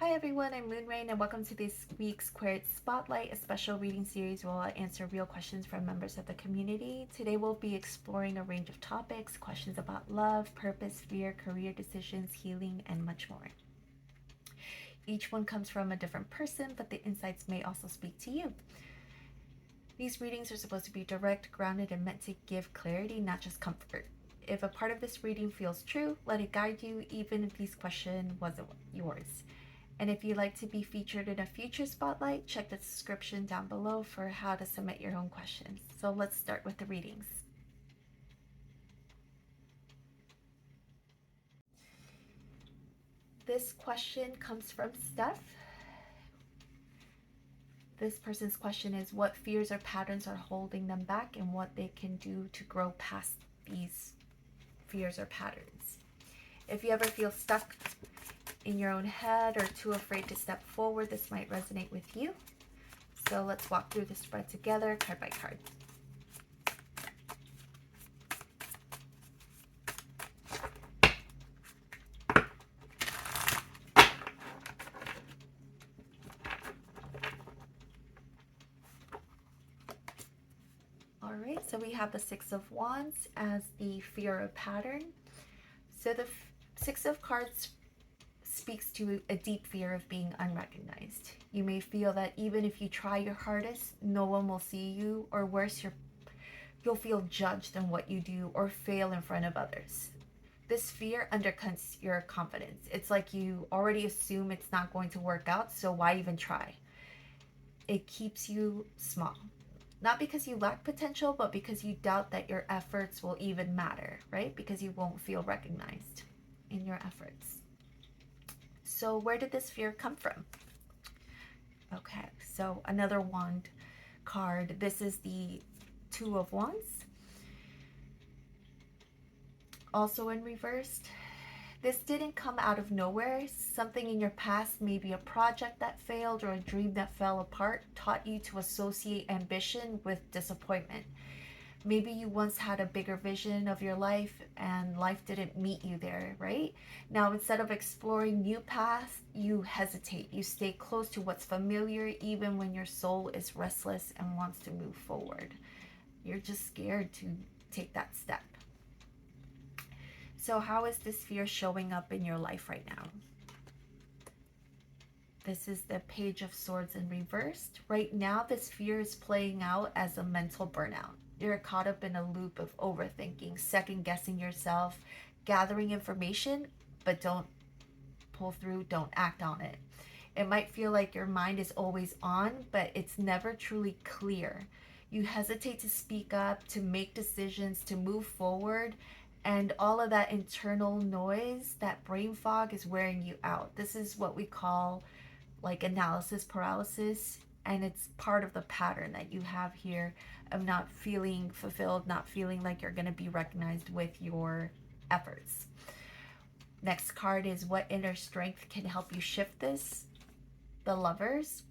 Hi everyone, I'm Raine, and welcome to this week's Querent Spotlight, a special reading series where I'll answer real questions from members of the community. Today we'll be exploring a range of topics, questions about love, purpose, fear, career decisions, healing, and much more. Each one comes from a different person, but the insights may also speak to you. These readings are supposed to be direct, grounded, and meant to give clarity, not just comfort. If a part of this reading feels true, let it guide you, even if this question wasn't yours. And if you'd like to be featured in a future spotlight, check the description down below for how to submit your own questions. So let's start with the readings. This question comes from Stef. This person's question is, what fears or patterns are holding them back and what they can do to grow past these fears or patterns. If you ever feel stuck in your own head or too afraid to step forward, this might resonate with you. So let's walk through the spread together, card by card. All right, so we have the Six of Wands as the fear of pattern. So the Six of Cards speaks to a deep fear of being unrecognized. You may feel that even if you try your hardest, no one will see you, or worse, you'll feel judged in what you do or fail in front of others. This fear undercuts your confidence. It's like you already assume it's not going to work out, so why even try? It keeps you small. Not because you lack potential, but because you doubt that your efforts will even matter, right? Because you won't feel recognized in your efforts. So where did this fear come from? Okay, so another wand card. This is the Two of Wands. Also in reversed. This didn't come out of nowhere. Something in your past, maybe a project that failed or a dream that fell apart, taught you to associate ambition with disappointment. Maybe you once had a bigger vision of your life and life didn't meet you there, right? Now, instead of exploring new paths, you hesitate. You stay close to what's familiar, even when your soul is restless and wants to move forward. You're just scared to take that step. So how is this fear showing up in your life right now? This is the Page of Swords in reversed. Right now, this fear is playing out as a mental burnout. You're caught up in a loop of overthinking, second guessing yourself, gathering information, but don't pull through, don't act on it. It might feel like your mind is always on, but it's never truly clear. You hesitate to speak up, to make decisions, to move forward, and all of that internal noise, that brain fog, is wearing you out. This is what we call like analysis paralysis, and it's part of the pattern that you have here of not feeling fulfilled, not feeling like you're going to be recognized with your efforts. Next card is, what inner strength can help you shift this? The Lovers.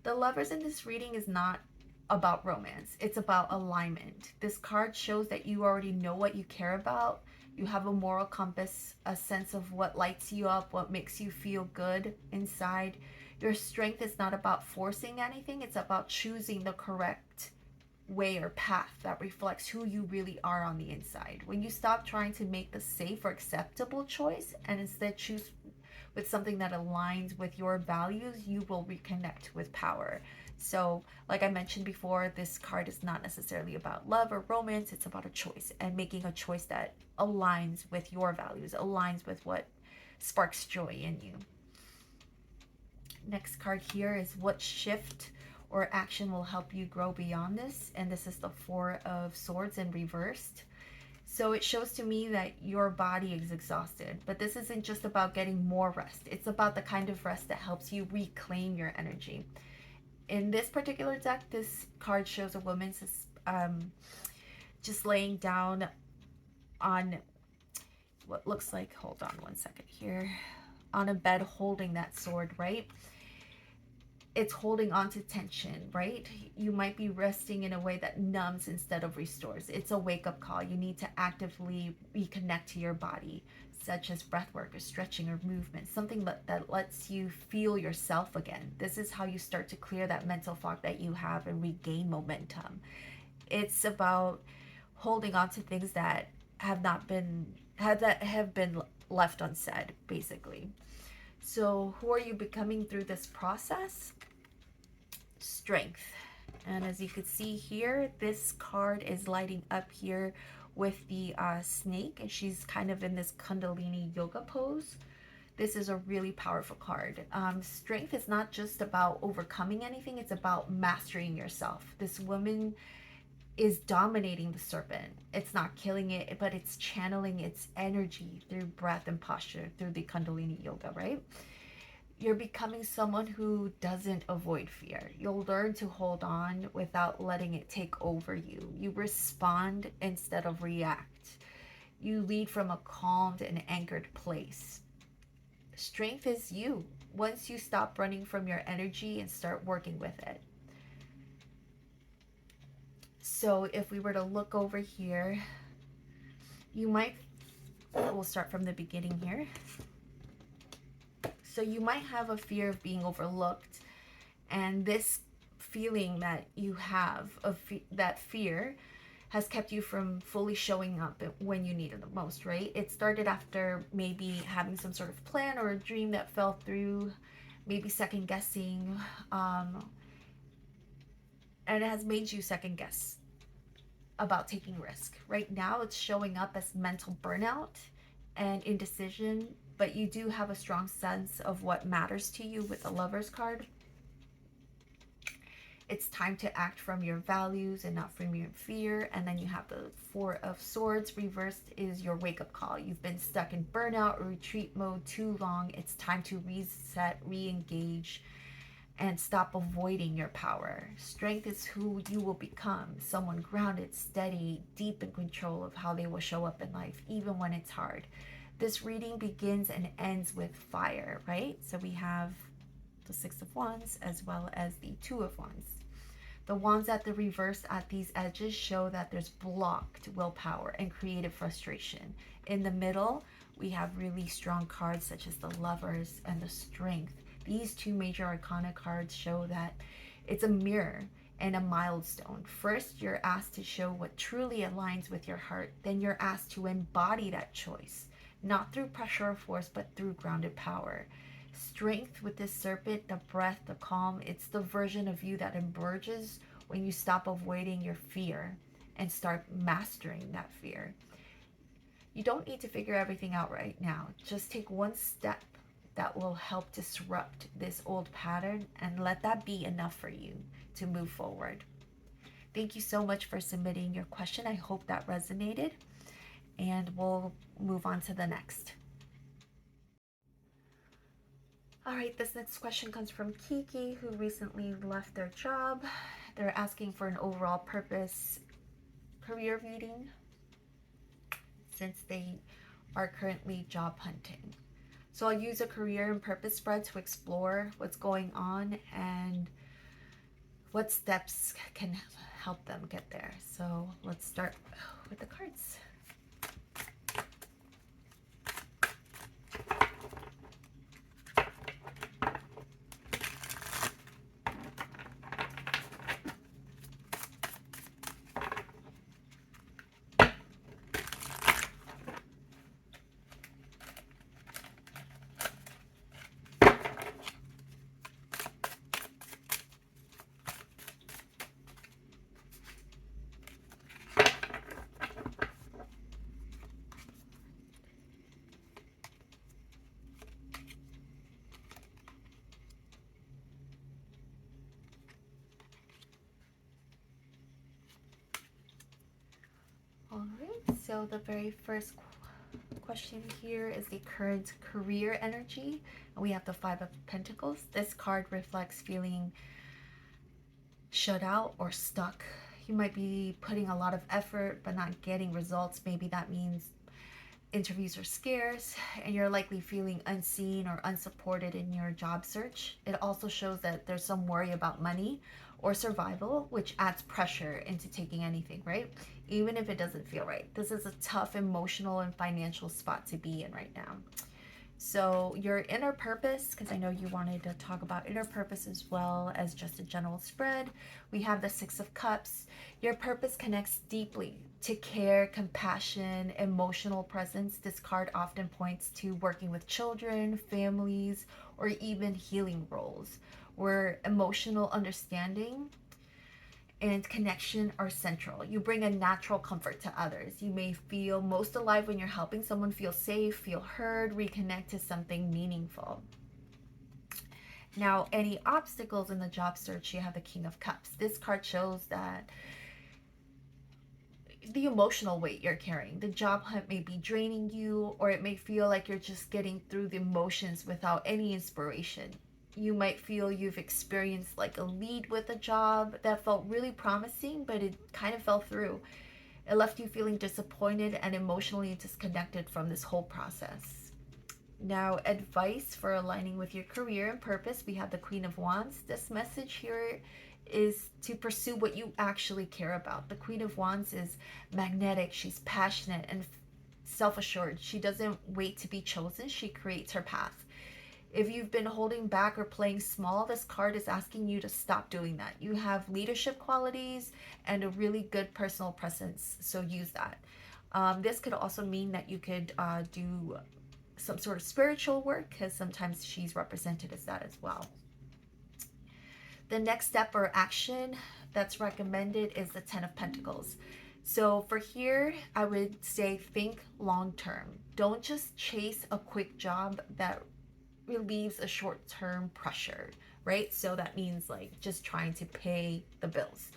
The Lovers in this reading is not about romance. It's about alignment. This card shows that you already know what you care about. You have a moral compass, a sense of what lights you up, what makes you feel good inside. Your strength is not about forcing anything. It's about choosing the correct way or path that reflects who you really are on the inside. When you stop trying to make the safe or acceptable choice and instead choose with something that aligns with your values, you will reconnect with power. So, like I mentioned before, this card is not necessarily about love or romance. It's about a choice, and making a choice that aligns with your values, aligns with what sparks joy in you. Next card here is, what shift or action will help you grow beyond this? And this is the Four of Swords in reversed. So it shows to me that your body is exhausted, but this isn't just about getting more rest. It's about the kind of rest that helps you reclaim your energy. In this particular deck, this card shows a woman just laying down on what looks like, hold on one second here, on a bed holding that sword, right? it's holding on to tension, right? You might be resting in a way that numbs instead of restores. It's a wake-up call. You need to actively reconnect to your body, such as breath work or stretching or movement, something that lets you feel yourself again. This is how you start to clear that mental fog that you have and regain momentum. It's about holding on to things that have been left unsaid, basically. So who are you becoming through this process? Strength. And as you can see here, this card is lighting up here with the snake, and she's kind of in this Kundalini yoga pose. This is a really powerful card. Strength is not just about overcoming anything, it's about mastering yourself. This woman is dominating the serpent. It's not killing it, but it's channeling its energy through breath and posture, through the Kundalini yoga, right? You're becoming someone who doesn't avoid fear. You'll learn to hold on without letting it take over you. You respond instead of react. You lead from a calmed and anchored place. Strength is you once you stop running from your energy and start working with it. So if we were to look over here, we'll start from the beginning here. So you might have a fear of being overlooked, and this feeling that you have of that fear has kept you from fully showing up when you need it the most, right? It started after maybe having some sort of plan or a dream that fell through, maybe second guessing, and it has made you second guess about taking risk. Right now it's showing up as mental burnout and indecision, but you do have a strong sense of what matters to you with the Lover's card. It's time to act from your values and not from your fear. And then you have the Four of Swords reversed is your wake-up call. You've been stuck in burnout or retreat mode too long. It's time to reset, re-engage, and stop avoiding your power. Strength is who you will become, someone grounded, steady, deep in control of how they will show up in life, even when it's hard. This reading begins and ends with fire, right? So we have the Six of Wands as well as the Two of Wands. The wands at the reverse at these edges show that there's blocked willpower and creative frustration. In the middle, we have really strong cards such as the Lovers and the Strength. These two major arcana cards show that it's a mirror and a milestone. First, you're asked to show what truly aligns with your heart. Then you're asked to embody that choice, not through pressure or force, but through grounded power. Strength with this serpent, the breath, the calm, it's the version of you that emerges when you stop avoiding your fear and start mastering that fear. You don't need to figure everything out right now. Just take one step that will help disrupt this old pattern and let that be enough for you to move forward. Thank you so much for submitting your question. I hope that resonated, and we'll move on to the next. All right, this next question comes from Kiki, who recently left their job. They're asking for an overall purpose career reading since they are currently job hunting. So I'll use a career and purpose spread to explore what's going on and what steps can help them get there. So let's start with the cards. All right, so the very first question here is the current career energy. We have the Five of Pentacles. This card reflects feeling shut out or stuck. You might be putting a lot of effort but not getting results. Maybe that means interviews are scarce, and you're likely feeling unseen or unsupported in your job search. It also shows that there's some worry about money or survival, which adds pressure into taking anything, right? Even if it doesn't feel right. This is a tough emotional and financial spot to be in right now. So, your inner purpose, because I know you wanted to talk about inner purpose as well as just a general spread, we have the Six of Cups. Your purpose connects deeply to care, compassion, emotional presence. This card often points to working with children, families, or even healing roles where emotional understanding and connection are central. You bring a natural comfort to others. You may feel most alive when you're helping someone feel safe, feel heard, reconnect to something meaningful. Now, any obstacles in the job search, you have the King of Cups. This card shows that the emotional weight you're carrying, the job hunt may be draining you, or it may feel like you're just getting through the motions without any inspiration. You might feel you've experienced like a lead with a job that felt really promising, but it kind of fell through. It left you feeling disappointed and emotionally disconnected from this whole process. Now, advice for aligning with your career and purpose, we have the Queen of Wands. This message here is to pursue what you actually care about. The Queen of Wands is magnetic, she's passionate and self assured. She doesn't wait to be chosen, she creates her path. If you've been holding back or playing small, this card is asking you to stop doing that. You have leadership qualities and a really good personal presence, so use that. This could also mean that you could do some sort of spiritual work, because sometimes she's represented as that as well. The next step or action that's recommended is the Ten of Pentacles. So for here, I would say think long term. Don't just chase a quick job that relieves a short-term pressure, right? So that means like just trying to pay the bills.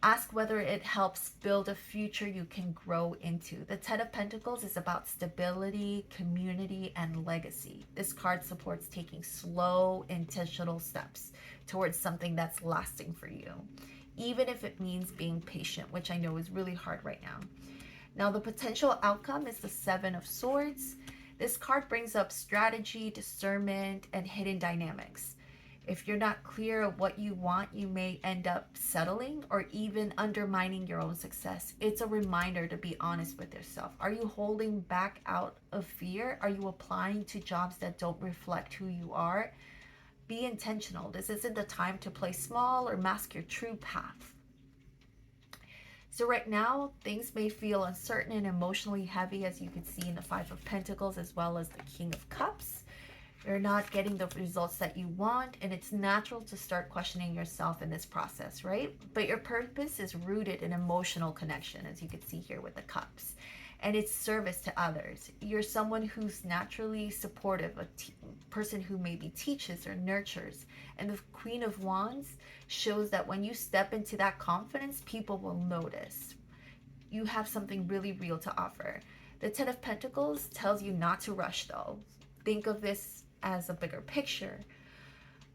Ask whether it helps build a future you can grow into. The Ten of Pentacles is about stability, community, and legacy. This card supports taking slow, intentional steps towards something that's lasting for you, even if it means being patient, which I know is really hard right now. Now, the potential outcome is the Seven of Swords. This card brings up strategy, discernment, and hidden dynamics. If you're not clear of what you want, you may end up settling or even undermining your own success. It's a reminder to be honest with yourself. Are you holding back out of fear? Are you applying to jobs that don't reflect who you are? Be intentional. This isn't the time to play small or mask your true path. So right now, things may feel uncertain and emotionally heavy, as you can see in the Five of Pentacles as well as the King of Cups. You're not getting the results that you want, and it's natural to start questioning yourself in this process, right? But your purpose is rooted in emotional connection, as you can see here with the cups, and it's service to others. You're someone who's naturally supportive, a person who maybe teaches or nurtures. And the Queen of Wands shows that when you step into that confidence, people will notice. You have something really real to offer. The Ten of Pentacles tells you not to rush, though. Think of this as a bigger picture.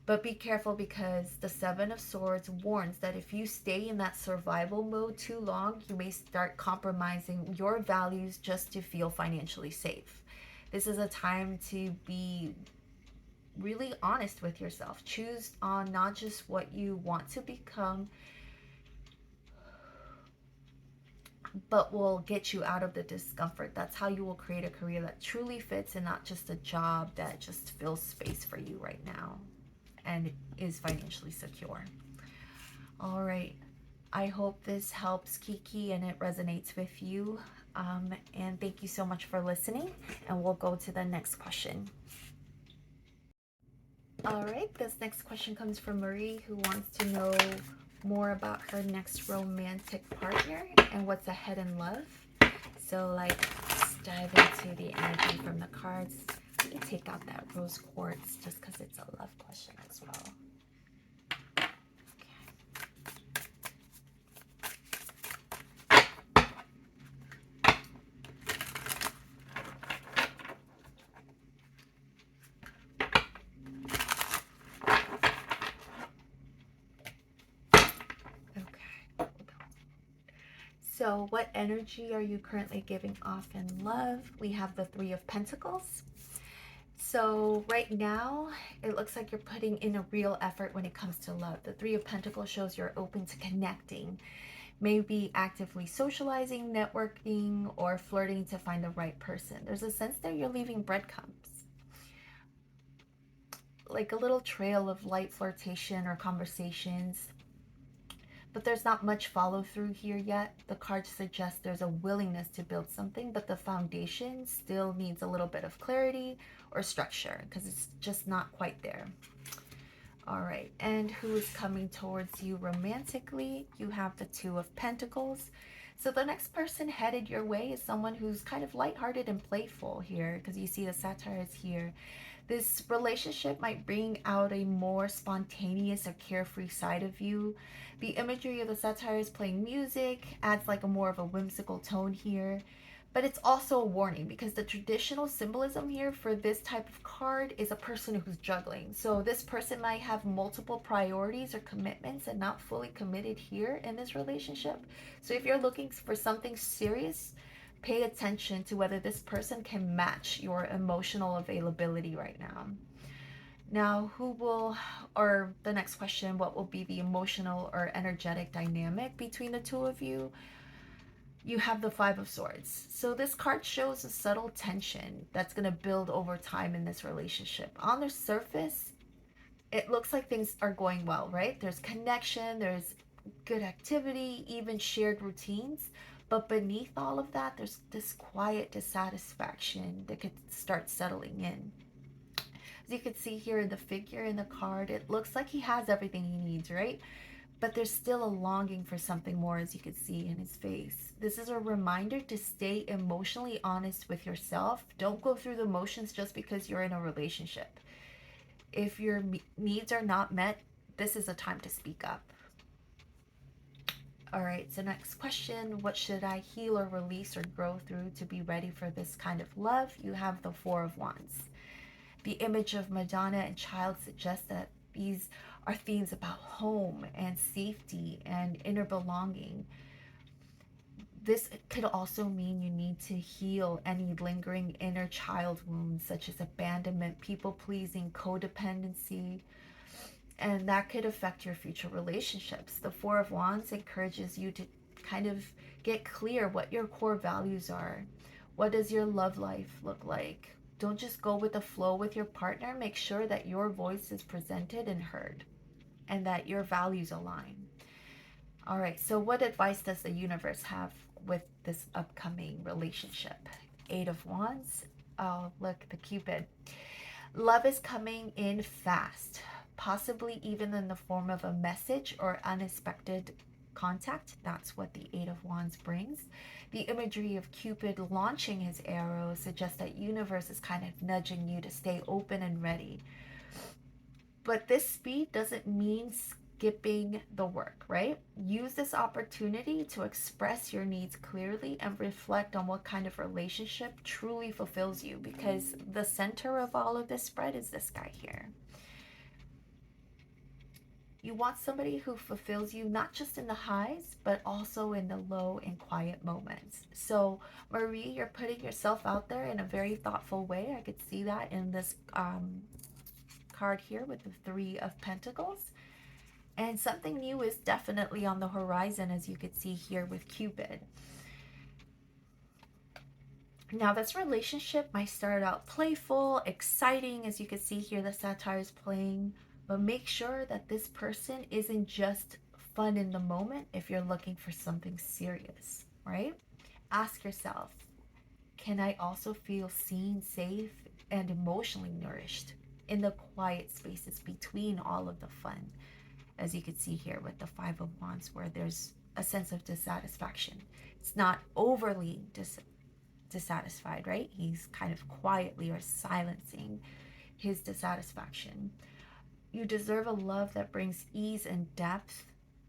But be careful, because the Seven of Swords warns that if you stay in that survival mode too long, you may start compromising your values just to feel financially safe. This is a time to be really honest with yourself. Choose on not just what you want to become, but will get you out of the discomfort. That's how you will create a career that truly fits, and not just a job that just fills space for you right now and is financially secure. All right. I hope this helps, Kiki, and it resonates with you. And thank you so much for listening. And we'll go to the next question. All right. This next question comes from Marie, who wants to know more about her next romantic partner and what's ahead in love. So let's dive into the energy from the cards. Let me take out that rose quartz just because it's a love question as well. So So, what energy are you currently giving off in love? We have the Three of Pentacles. So, right now, it looks like you're putting in a real effort when it comes to love. The Three of Pentacles shows you're open to connecting, maybe actively socializing, networking, or flirting to find the right person. There's a sense that you're leaving breadcrumbs, like a little trail of light flirtation or conversations. But there's not much follow through here yet. The cards suggest there's a willingness to build something, but the foundation still needs a little bit of clarity or structure because it's just not quite there. All right, and who is coming towards you romantically? You have the Two of Pentacles. So the next person headed your way is someone who's kind of lighthearted and playful here, because you see the satire is here. This relationship might bring out a more spontaneous or carefree side of you. The imagery of the satire is playing music, adds like a more of a whimsical tone here. But it's also a warning because the traditional symbolism here for this type of card is a person who's juggling. So this person might have multiple priorities or commitments and not fully committed here in this relationship. So if you're looking for something serious, pay attention to whether this person can match your emotional availability right now. Now, the next question, what will be the emotional or energetic dynamic between the two of you? You have the Five of Swords. So this card shows a subtle tension that's going to build over time in this relationship. On the surface, it looks like things are going well, right? There's connection, there's good activity, even shared routines. But beneath all of that, there's this quiet dissatisfaction that could start settling in. As you can see here in the figure in the card, it looks like he has everything he needs, right? But there's still a longing for something more, as you can see in his face. This is a reminder to stay emotionally honest with yourself. Don't go through the motions just because you're in a relationship. If your needs are not met, this is a time to speak up. All right, so next question, what should I heal or release or grow through to be ready for this kind of love? You have the Four of Wands. The image of Madonna and child suggests that these are themes about home and safety and inner belonging. This could also mean you need to heal any lingering inner child wounds, such as abandonment, people pleasing, codependency, and that could affect your future relationships. The Four of Wands encourages you to kind of get clear what your core values are. What does your love life look like? Don't just go with the flow with your partner. Make sure that your voice is presented and heard and that your values align. All right, so what advice does the universe have with this upcoming relationship? Eight of Wands. Oh, look, the Cupid. Love is coming in fast, possibly even in the form of a message or unexpected contact. That's what the Eight of Wands brings. The imagery of Cupid launching his arrow suggests that universe is kind of nudging you to stay open and ready. But this speed doesn't mean skipping the work, right? Use this opportunity to express your needs clearly and reflect on what kind of relationship truly fulfills you, because the center of all of this spread is this guy here. You want somebody who fulfills you not just in the highs, but also in the low and quiet moments. So, Marie, you're putting yourself out there in a very thoughtful way. I could see that in this card here with the Three of Pentacles. And something new is definitely on the horizon, as you could see here with Cupid. Now, this relationship might start out playful, exciting, as you can see here, the satire is playing, but make sure that this person isn't just fun in the moment if you're looking for something serious, right? Ask yourself, can I also feel seen, safe, and emotionally nourished in the quiet spaces between all of the fun? As you can see here with the Five of Wands, where there's a sense of dissatisfaction. It's not overly dissatisfied, right? He's kind of quietly or silencing his dissatisfaction. You deserve a love that brings ease and depth,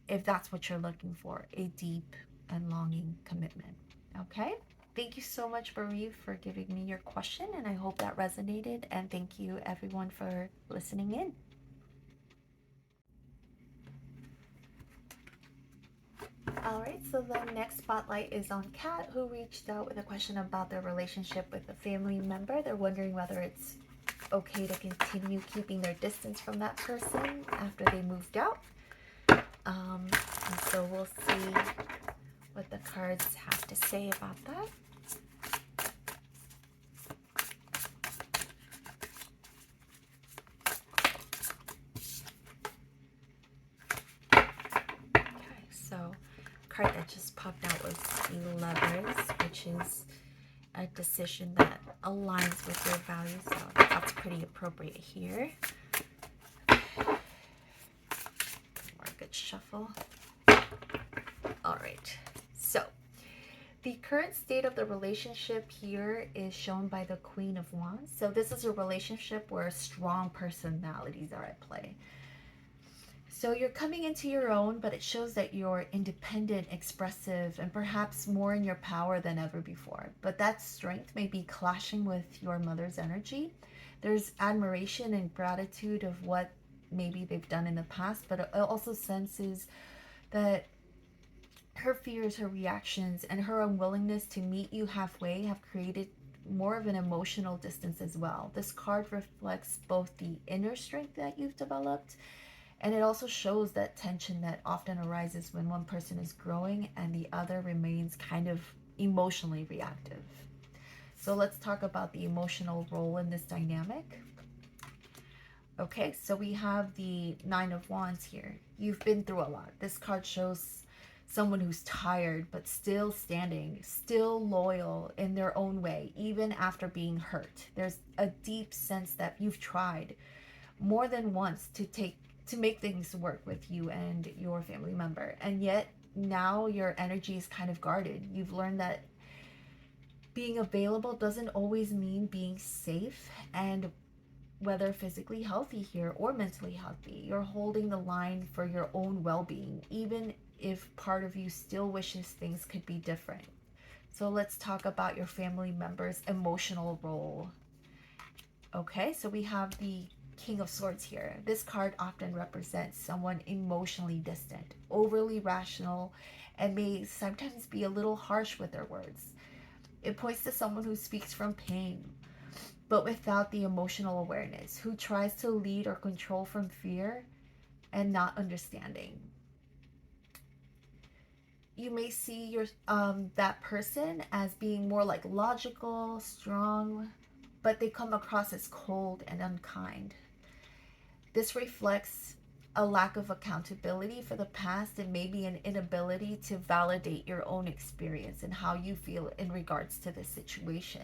if that's what you're looking for, a deep and longing commitment. Okay? Thank you so much, Marie, for giving me your question, and I hope that resonated. And thank you, everyone, for listening in. All right, so the next spotlight is on Kat, who reached out with a question about their relationship with a family member. They're wondering whether it's okay to continue keeping their distance from that person after they moved out. And so we'll see what the cards have to say about that. Okay, so card that just popped out was the Lovers, which is a decision that aligns with your values, so that's pretty appropriate here. More good shuffle. All right, so the current state of the relationship here is shown by the Queen of Wands. So this is a relationship where strong personalities are at play. So you're coming into your own, but it shows that you're independent, expressive, and perhaps more in your power than ever before. But that strength may be clashing with your mother's energy. There's admiration and gratitude of what maybe they've done in the past, but it also senses that her fears, her reactions, and her unwillingness to meet you halfway have created more of an emotional distance as well. This card reflects both the inner strength that you've developed, and it also shows that tension that often arises when one person is growing and the other remains kind of emotionally reactive. So let's talk about the emotional role in this dynamic. Okay, so we have the Nine of Wands here. You've been through a lot. This card shows someone who's tired but still standing, still loyal in their own way, even after being hurt. There's a deep sense that you've tried more than once to make things work with you and your family member, and yet now your energy is kind of guarded. You've learned that being available doesn't always mean being safe, and whether physically healthy here or mentally healthy, you're holding the line for your own well-being, even if part of you still wishes things could be different. So let's talk about your family member's emotional role. Okay, so we have the King of Swords here. This card often represents someone emotionally distant, overly rational, and may sometimes be a little harsh with their words. It points to someone who speaks from pain, but without the emotional awareness, who tries to lead or control from fear and not understanding. You may see your that person as being more like logical, strong, but they come across as cold and unkind. This reflects a lack of accountability for the past and maybe an inability to validate your own experience and how you feel in regards to this situation.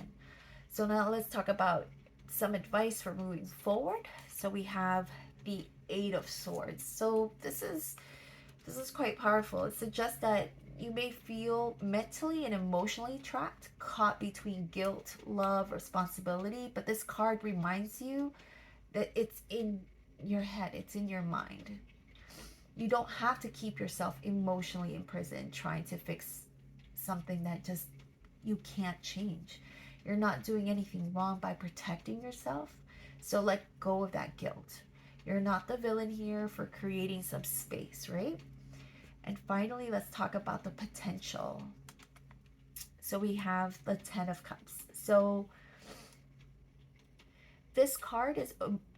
So now let's talk about some advice for moving forward. So we have the Eight of Swords. So this is quite powerful. It suggests that you may feel mentally and emotionally trapped, caught between guilt, love, responsibility, but this card reminds you that it's in your head, it's in your mind. You don't have to keep yourself emotionally imprisoned trying to fix something that just you can't change. You're not doing anything wrong by protecting yourself. So let go of that guilt. You're not the villain here for creating some space, right? And finally, let's talk about the potential. So we have the Ten of Cups. So this card is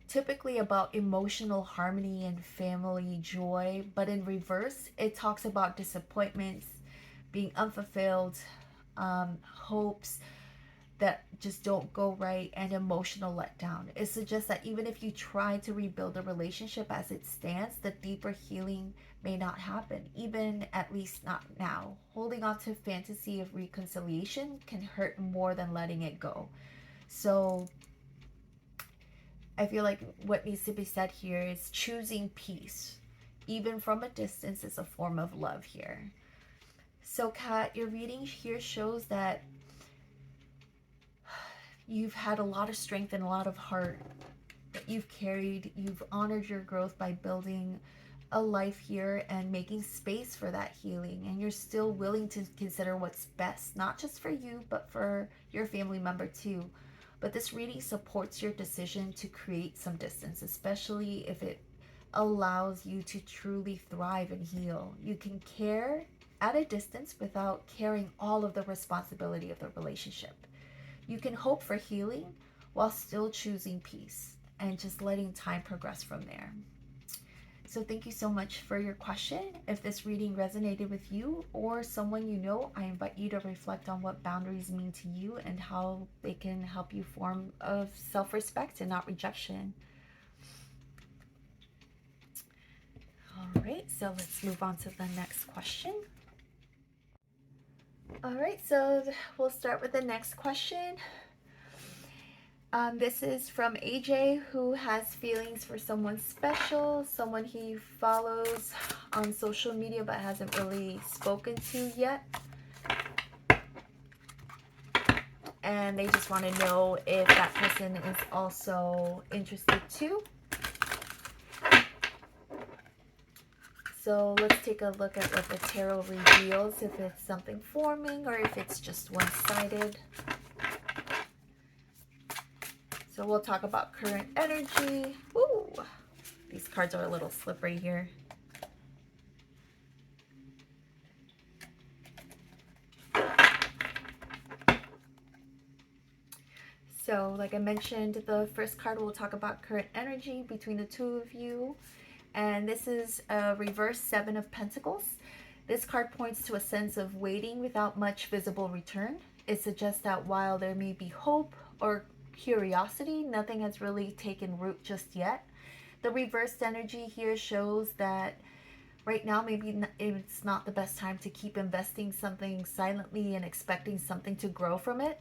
typically about emotional harmony and family joy, but in reverse, it talks about disappointments, being unfulfilled, hopes that just don't go right, and emotional letdown. It suggests that even if you try to rebuild a relationship as it stands, the deeper healing may not happen, even at least not now. Holding on to fantasy of reconciliation can hurt more than letting it go. So I feel like what needs to be said here is choosing peace, even from a distance, is a form of love here. So Kat, your reading here shows that you've had a lot of strength and a lot of heart that you've carried. You've honored your growth by building a life here and making space for that healing. And you're still willing to consider what's best, not just for you, but for your family member too. But this reading supports your decision to create some distance, especially if it allows you to truly thrive and heal. You can care at a distance without carrying all of the responsibility of the relationship. You can hope for healing while still choosing peace and just letting time progress from there. So thank you so much for your question. If this reading resonated with you or someone you know, I invite you to reflect on what boundaries mean to you and how they can help you form of self-respect and not rejection. All right, so let's move on to the next question. All right, so we'll start with the next question. This is from AJ, who has feelings for someone special, someone he follows on social media but hasn't really spoken to yet. And they just want to know if that person is also interested too. So let's take a look at what the tarot reveals, if it's something forming or if it's just one-sided. So we'll talk about current energy. Ooh, these cards are a little slippery here. So like I mentioned, the first card will talk about current energy between the two of you. And this is a reverse Seven of Pentacles. This card points to a sense of waiting without much visible return. It suggests that while there may be hope or curiosity, nothing has really taken root just yet. The reversed energy here shows that right now maybe it's not the best time to keep investing something silently and expecting something to grow from it.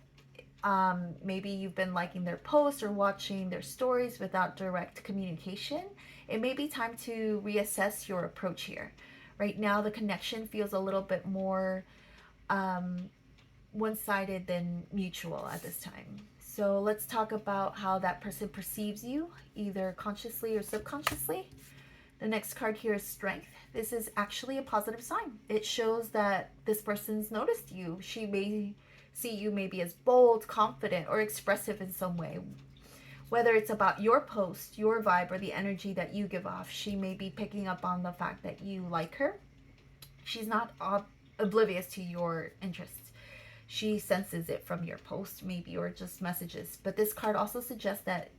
Maybe you've been liking their posts or watching their stories without direct communication. It may be time to reassess your approach here. Right now, the connection feels a little bit more one-sided than mutual at this time. So let's talk about how that person perceives you, either consciously or subconsciously. The next card here is Strength. This is actually a positive sign. It shows that this person's noticed you. She may see you maybe as bold, confident, or expressive in some way. Whether it's about your post, your vibe, or the energy that you give off, she may be picking up on the fact that you like her. She's not oblivious to your interests. She senses it from your post, maybe, or just messages. But this card also suggests that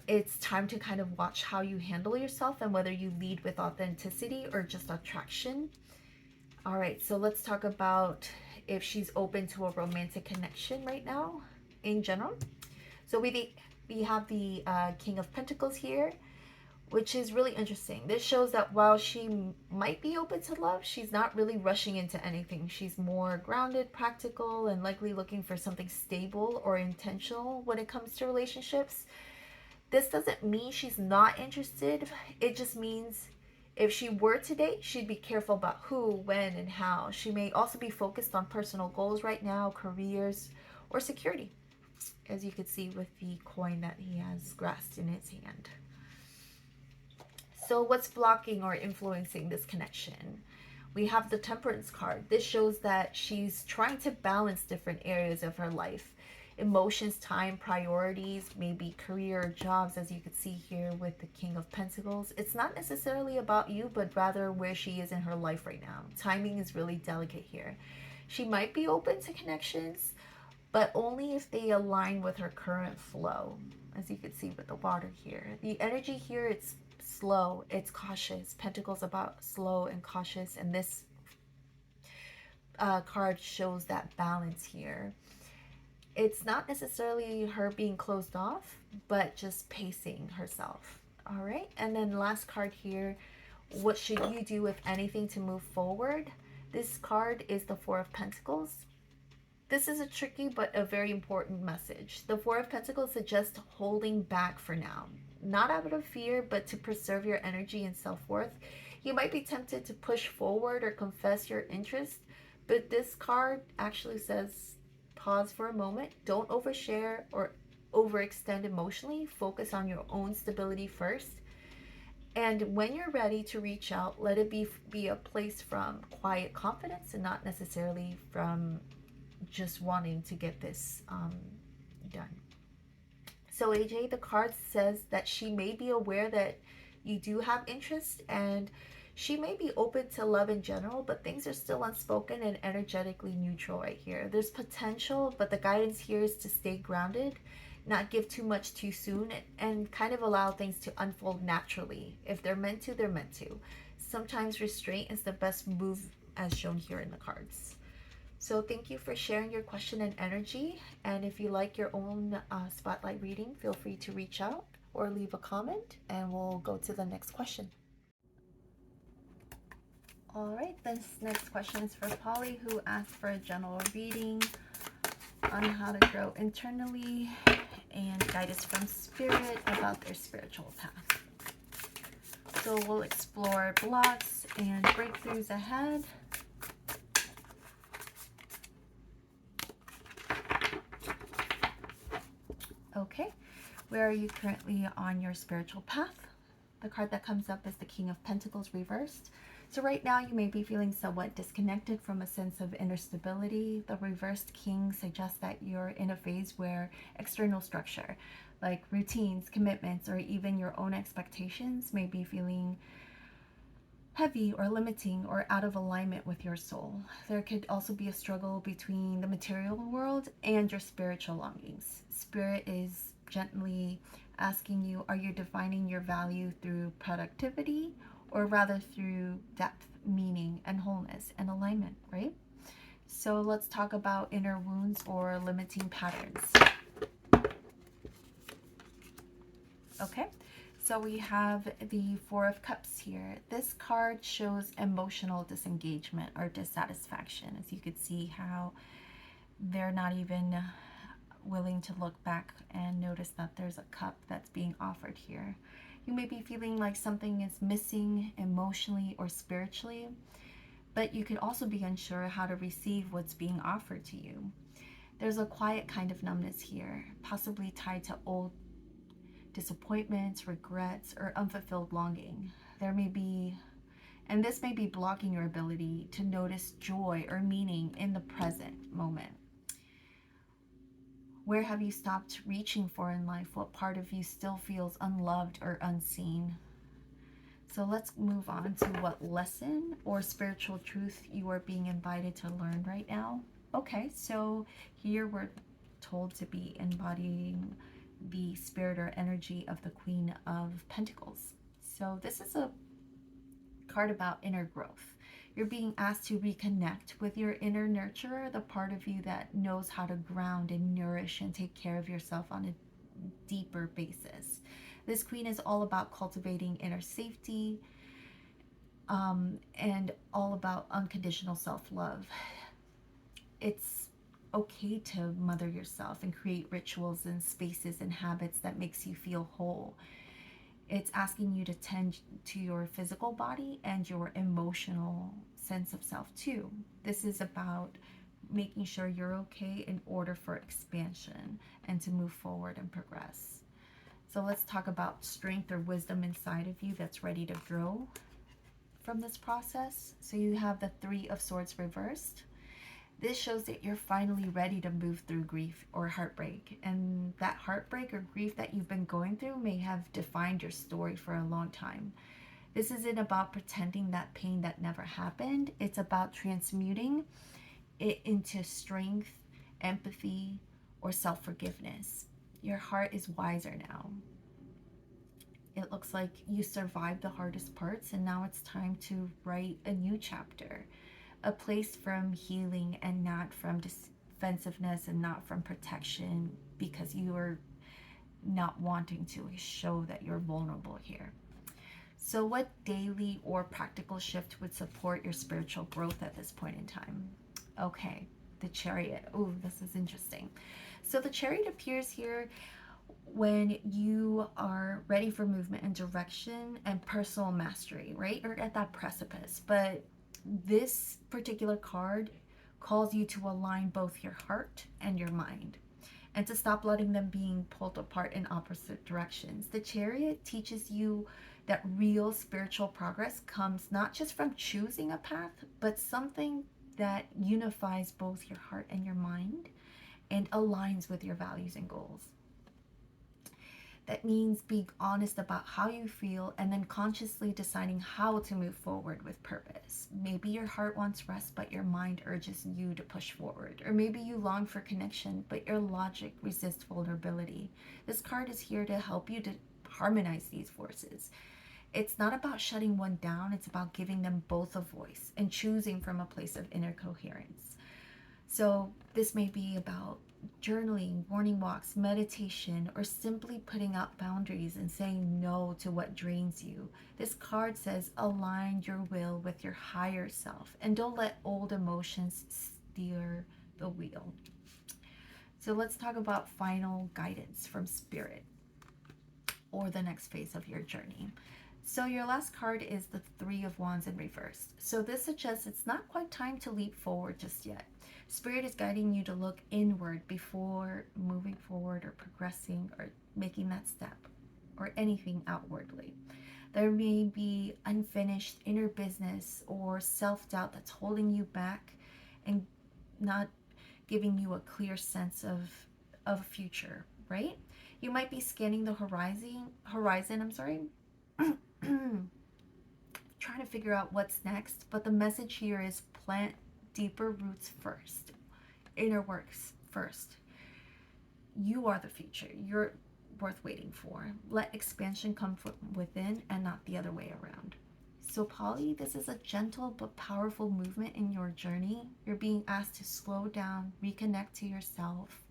it's time to kind of watch how you handle yourself and whether you lead with authenticity or just attraction. All right, so let's talk about if she's open to a romantic connection right now in general. So we have the King of Pentacles here, which is really interesting. This shows that while she might be open to love, she's not really rushing into anything. She's more grounded, practical, and likely looking for something stable or intentional when it comes to relationships. This doesn't mean she's not interested. It just means if she were to date, she'd be careful about who, when, and how. She may also be focused on personal goals right now, careers, or security, as you can see with the coin that he has grasped in his hand. So what's blocking or influencing this connection? We have the Temperance card. This shows that she's trying to balance different areas of her life. Emotions, time, priorities, maybe career, jobs, as you can see here with the King of Pentacles. It's not necessarily about you, but rather where she is in her life right now. Timing is really delicate here. She might be open to connections, but only if they align with her current flow, as you can see with the water here. The energy here, it's slow, it's cautious. Pentacles about slow and cautious, and this card shows that balance here. It's not necessarily her being closed off, but just pacing herself. All right, and then last card here, what should you do, if anything, to move forward? This card is the Four of Pentacles. This is a tricky but a very important message. The Four of Pentacles suggests holding back for now. Not out of fear, but to preserve your energy and self-worth. You might be tempted to push forward or confess your interest, but this card actually says pause for a moment. Don't overshare or overextend emotionally. Focus on your own stability first. And when you're ready to reach out, let it be a place from quiet confidence and not necessarily from just wanting to get this done. So AJ, the card says that she may be aware that you do have interest, and She may be open to love in general, but things are still unspoken and energetically neutral right here. There's potential, but the guidance here is to stay grounded, not give too much too soon, and kind of allow things to unfold naturally. If they're meant to, they're meant to. Sometimes restraint is the best move, as shown here in the cards. So thank you for sharing your question and energy. And if you like your own spotlight reading, feel free to reach out or leave a comment, and we'll go to the next question. All right, this next question is for Paulie, who asked for a general reading on how to grow internally and guidance from spirit about their spiritual path. So we'll explore blocks and breakthroughs ahead. Okay, where are you currently on your spiritual path? The card that comes up is the King of Pentacles reversed. So right now you may be feeling somewhat disconnected from a sense of inner stability. The reversed King suggests that you're in a phase where external structure, like routines, commitments, or even your own expectations may be feeling heavy or limiting or out of alignment with your soul. There could also be a struggle between the material world and your spiritual longings. Spirit is gently asking you, are you defining your value through productivity or rather through depth, meaning, and wholeness and alignment, right? So let's talk about inner wounds or limiting patterns. Okay, so we have the Four of Cups here. This card shows emotional disengagement or dissatisfaction. As you could see how they're not even willing to look back and notice that there's a cup that's being offered here. You may be feeling like something is missing emotionally or spiritually, but you could also be unsure how to receive what's being offered to you. There's a quiet kind of numbness here, possibly tied to old disappointments, regrets, or unfulfilled longing. And this may be blocking your ability to notice joy or meaning in the present moment. Where have you stopped reaching for in life? What part of you still feels unloved or unseen? So let's move on to what lesson or spiritual truth you are being invited to learn right now. Okay, so here we're told to be embodying the spirit or energy of the Queen of Pentacles. So this is a card about inner growth. You're being asked to reconnect with your inner nurturer, the part of you that knows how to ground and nourish and take care of yourself on a deeper basis. This Queen is all about cultivating inner safety and all about unconditional self-love. It's okay to mother yourself and create rituals and spaces and habits that makes you feel whole. It's asking you to tend to your physical body and your emotional sense of self too. This is about making sure you're okay in order for expansion and to move forward and progress. So let's talk about strength or wisdom inside of you that's ready to grow from this process. So you have the Three of Swords reversed. This shows that you're finally ready to move through grief or heartbreak. And that heartbreak or grief that you've been going through may have defined your story for a long time. This isn't about pretending that pain that never happened. It's about transmuting it into strength, empathy, or self-forgiveness. Your heart is wiser now. It looks like you survived the hardest parts, and now it's time to write a new chapter. A place from healing and not from defensiveness and not from protection, because you are not wanting to show that you're vulnerable here. So what daily or practical shift would support your spiritual growth at this point in time? Okay, the Chariot. Oh, this is interesting. So the Chariot appears here when you are ready for movement and direction and personal mastery, right? Or at that precipice. But this particular card calls you to align both your heart and your mind and to stop letting them being pulled apart in opposite directions. The Chariot teaches you that real spiritual progress comes not just from choosing a path, but something that unifies both your heart and your mind and aligns with your values and goals. That means being honest about how you feel and then consciously deciding how to move forward with purpose. Maybe your heart wants rest, but your mind urges you to push forward. Or maybe you long for connection, but your logic resists vulnerability. This card is here to help you to harmonize these forces. It's not about shutting one down, it's about giving them both a voice and choosing from a place of inner coherence. So, this may be about journaling, morning walks, meditation, or simply putting out boundaries and saying no to what drains you. This card says align your will with your higher self and don't let old emotions steer the wheel. So, let's talk about final guidance from Spirit or the next phase of your journey. So your last card is the Three of Wands in reverse. So this suggests it's not quite time to leap forward just yet. Spirit is guiding you to look inward before moving forward or progressing or making that step or anything outwardly. There may be unfinished inner business or self-doubt that's holding you back and not giving you a clear sense of a future, right? You might be scanning the horizon, trying to figure out what's next, but the message here is plant deeper roots first, inner works first. You are the future. You're worth waiting for. Let expansion come from within and not the other way around. So, Paulie, this is a gentle but powerful movement in your journey. You're being asked to slow down, reconnect to yourself,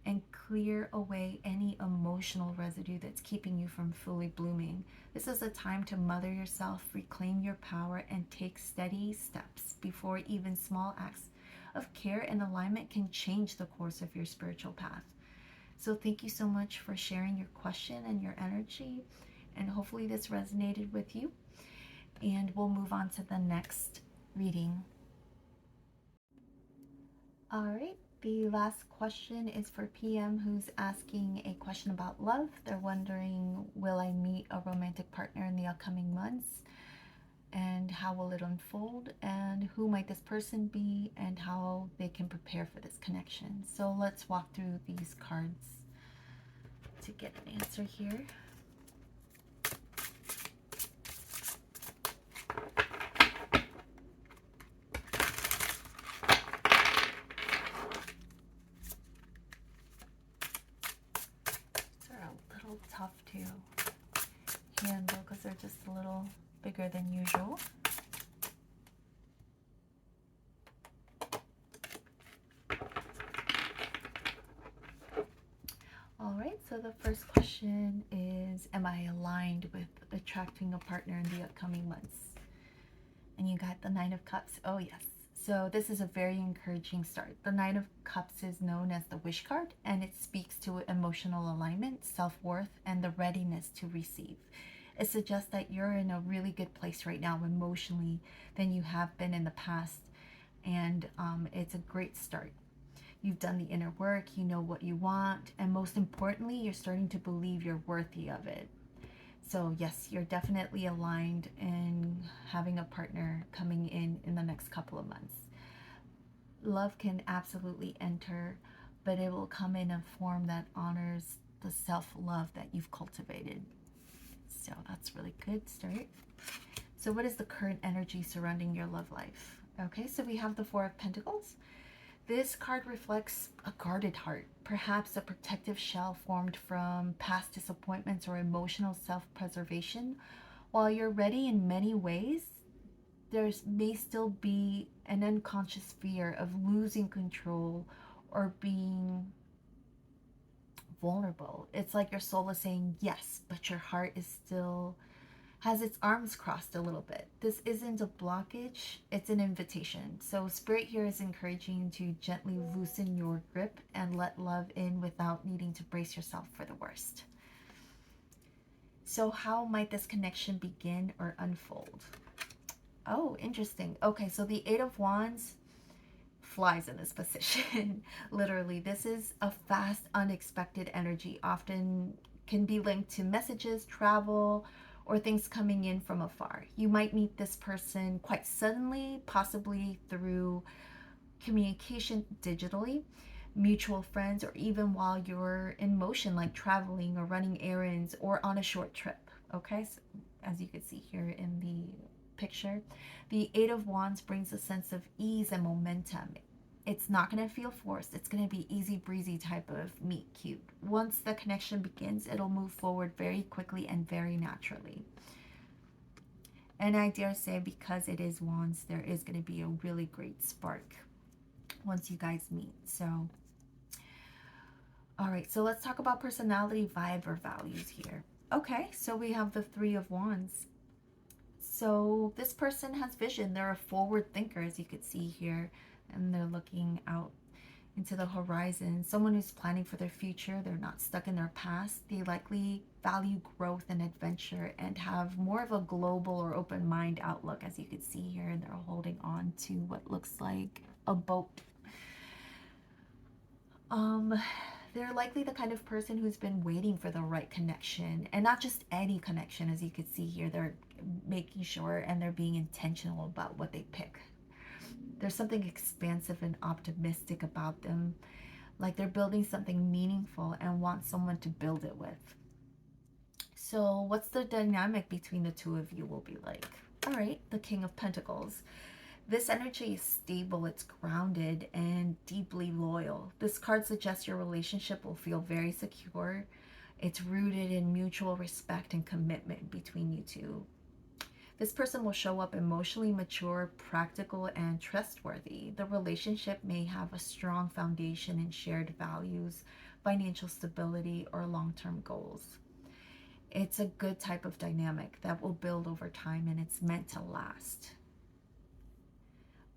and clear away any emotional residue that's keeping you from fully blooming. This is a time to mother yourself, reclaim your power, and take steady steps before even small acts of care and alignment can change the course of your spiritual path. So thank you so much for sharing your question and your energy, and hopefully this resonated with you. And we'll move on to the next reading. All right. The last question is for PM, who's asking a question about love. They're wondering, will I meet a romantic partner in the upcoming months? And how will it unfold? And who might this person be? And how they can prepare for this connection. So let's walk through these cards to get an answer here. Tough to handle because they're just a little bigger than usual. All right, so the first question is, am I aligned with attracting a partner in the upcoming months? And you got the Nine of Cups. Oh yes. So this is a very encouraging start. The Nine of Cups is known as the wish card, and it speaks to emotional alignment, self-worth, and the readiness to receive. It suggests that you're in a really good place right now emotionally than you have been in the past, and it's a great start. You've done the inner work, you know what you want, and most importantly, you're starting to believe you're worthy of it. So yes, you're definitely aligned in having a partner coming in the next couple of months. Love can absolutely enter, but it will come in a form that honors the self-love that you've cultivated. So that's really good start. So what is the current energy surrounding your love life? Okay, so we have the Four of Pentacles. This card reflects a guarded heart, perhaps a protective shell formed from past disappointments or emotional self-preservation. While you're ready in many ways, there may still be an unconscious fear of losing control or being vulnerable. It's like your soul is saying yes, but your heart is still has its arms crossed a little bit. This isn't a blockage, it's an invitation. So Spirit here is encouraging you to gently loosen your grip and let love in without needing to brace yourself for the worst. So how might this connection begin or unfold? Oh, interesting. Okay, so the Eight of Wands flies in this position. Literally, this is a fast, unexpected energy. Often can be linked to messages, travel, or things coming in from afar. You might meet this person quite suddenly, possibly through communication digitally. mutual friends, or even while you're in motion, like traveling or running errands or on a short trip. Okay, so as you can see here in the picture, the Eight of Wands brings a sense of ease and momentum. It's not going to feel forced. It's going to be easy breezy type of meet cute. Once the connection begins, it'll move forward very quickly and very naturally. And I dare say, because it is Wands, there is going to be a really great spark once you guys meet. So, all right, so let's talk about personality, vibe, or values here. Okay, so we have the Three of Wands. So this person has vision. They're a forward thinker, as you could see here, and they're looking out into the horizon. Someone who's planning for their future. They're not stuck in their past. They likely value growth and adventure and have more of a global or open mind outlook, as you could see here. And they're holding on to what looks like a boat. They're likely the kind of person who's been waiting for the right connection, and not just any connection. As you can see here, they're making sure and they're being intentional about what they pick. There's something expansive and optimistic about them, like they're building something meaningful and want someone to build it with. So what's the dynamic between the two of you will be like? All right, the King of Pentacles. This energy is stable, it's grounded, and deeply loyal. This card suggests your relationship will feel very secure. It's rooted in mutual respect and commitment between you two. This person will show up emotionally mature, practical, and trustworthy. The relationship may have a strong foundation in shared values, financial stability, or long-term goals. It's a good type of dynamic that will build over time, and it's meant to last.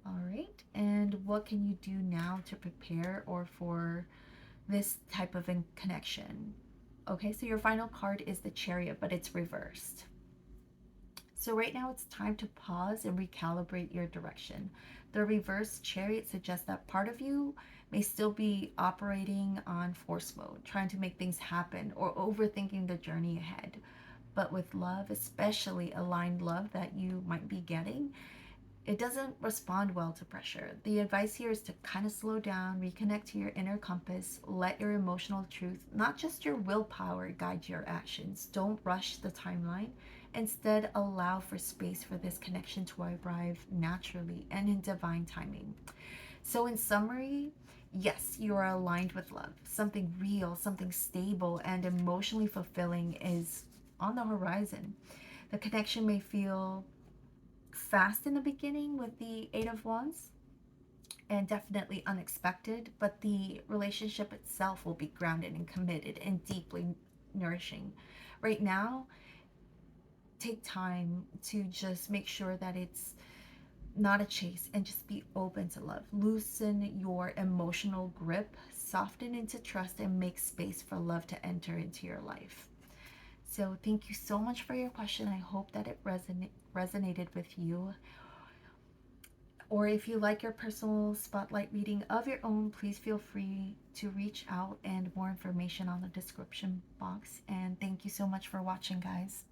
All right, and what can you do now to prepare or for this type of connection? Okay, so your final card is the Chariot, but it's reversed. So right now it's time to pause and recalibrate your direction. The reverse Chariot suggests that part of you may still be operating on force mode, trying to make things happen or overthinking the journey ahead. But with love, especially aligned love that you might be getting, it doesn't respond well to pressure. The advice here is to kind of slow down, reconnect to your inner compass, let your emotional truth, not just your willpower, guide your actions. Don't rush the timeline. Instead, allow for space for this connection to arrive naturally and in divine timing. So, in summary, yes, you are aligned with love. Something real, something stable, and emotionally fulfilling is on the horizon. The connection may feel fast in the beginning with the Eight of Wands and definitely unexpected, but the relationship itself will be grounded and committed and deeply nourishing. Right now, take time to just make sure that it's not a chase and just be open to love. Loosen your emotional grip, soften into trust, and make space for love to enter into your life. So thank you so much for your question. I hope that it resonated with you. Or if you like your personal spotlight reading of your own, please feel free to reach out, and more information on the description box. And thank you so much for watching, guys.